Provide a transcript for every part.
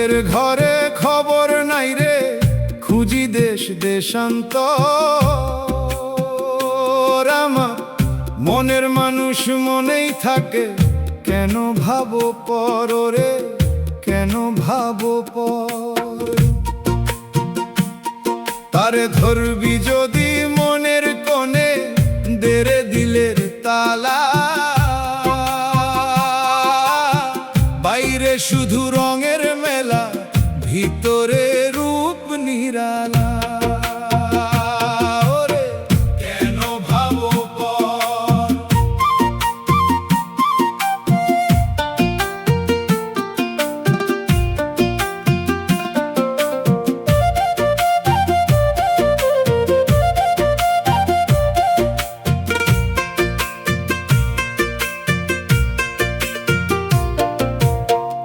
নিজের ঘরে খবর নাই রে, খুঁজি দেশ দেশান্তর। আমার মনের মানুষ মনেই থাকে, কেন ভাবো পর রে, কেন ভাবো পর। তারে ধরবি যদি মনের কোণে, দেরে দিলের তালা। বাইরে শুধু রঙের মেলা, ভিতরে রূপ নিরালা। ওরে কেন ভাবো পর।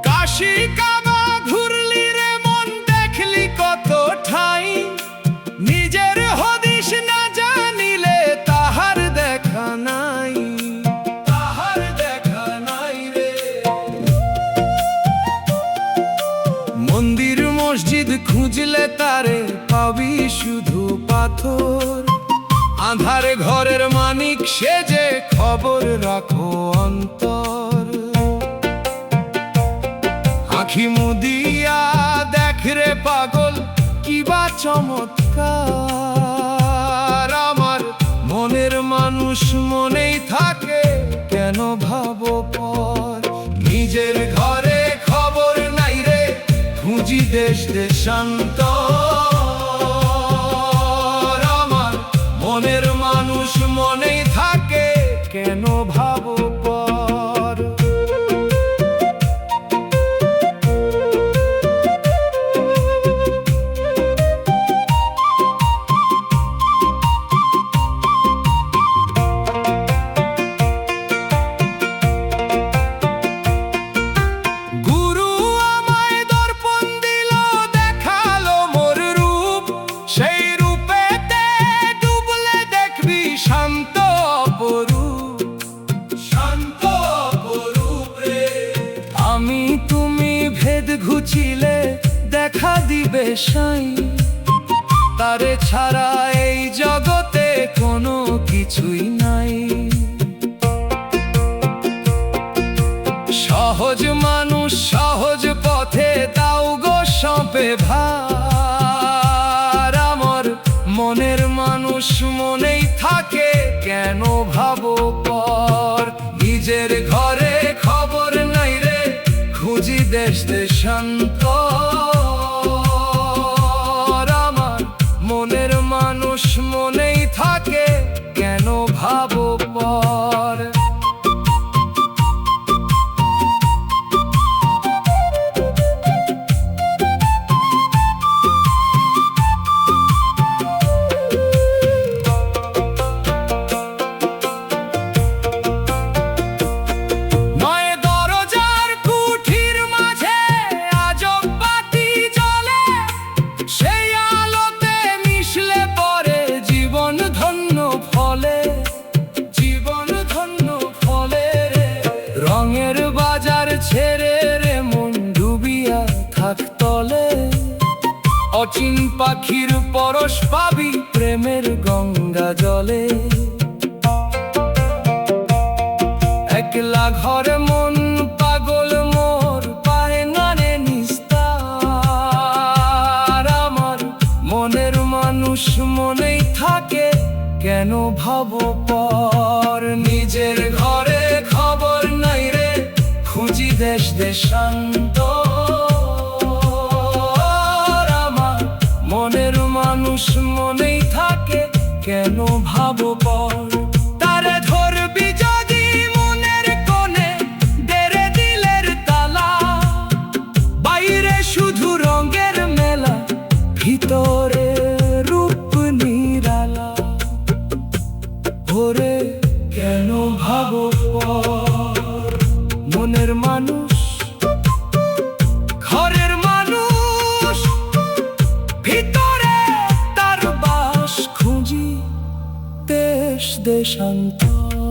কাশি কাবা ঘুরলি রে মন, দেখলি কত ঠাই। নিজের হদিস না জানিলে তাহার দেখা নাই, তাহার দেখা নাই রে। মন্দির মসজিদ খুঁজলে তারে পাবি শুধু পাথর। আঁধারে ঘরের মানিক সেজে খবর রাখো অন্তর। আখি মুদিয়া দেখ রে পাগল, কিবা চমৎকার। আমার মনের মানুষ মনেই থাকে, কেন ভাবো পর। নিজের ঘরে খবর নাই রে, খুঁজি দেশ দেশান্তর। আমার মনের মানুষ মনেই থাকে, কেন ভাবো পর। গুরু আমায় দর্পণ দিল, দেখালো মোর রূপ। সেই রূপেতে ডুবলে দেখবি শান্ত অপরূপ, শান্ত অপরূপ রে। আমি তুমি ভেদ ঘুচিলে দেখা দিবে সাই। তারে ছাড়া এই জগতে কোনো কিছুই নাই। সহজ মানুষ সহজ পথে দাও গো সঁপে ভার। আমার মনের মানুষ মনেই থাকে, কেন ভাবো পর। নিজের ঘরে খবর নাই রে, খুঁজি দেশ দেশান্তর। আমার মনের মানুষ মনেই থাকে, কেন ভাবো পর। নয় দরজার কুঠির মাঝে আজব বাতি জ্বলে। সেই আলোতে মিশলে পরে জীবন ধন্য ফলে, জীবন ধন্য ফলে রে। রঙের বাজার ছেড়ে রে মন ডুবিয়া থাক তলে। অচিন পাখির পরশ পাবি প্রেমের গঙ্গা জলে। একলা ঘরে মন পাগল মোর, পায় না রে নিস্তার। আমার মনের মানুষ মনেই থাকে, কেন ভাবো পর। নিজের ঘরে খবর নাই রে, খুঁজি দেশ দেশান্তর। আমার মনের মানুষ মনেই থাকে, কেন ভাবো পর। তারে ধরবি যদি মনের কোণে, দেরে দিলের তালা। বাইরে শুধু রঙের মেলা, ভিতরে রূপ নিরালা। ওরে কেন ভাবো পর। মনের মানুষ ঘরের মানুষ, ভিতরে তার বাস। খুঁজি দেশ দেশান্তর।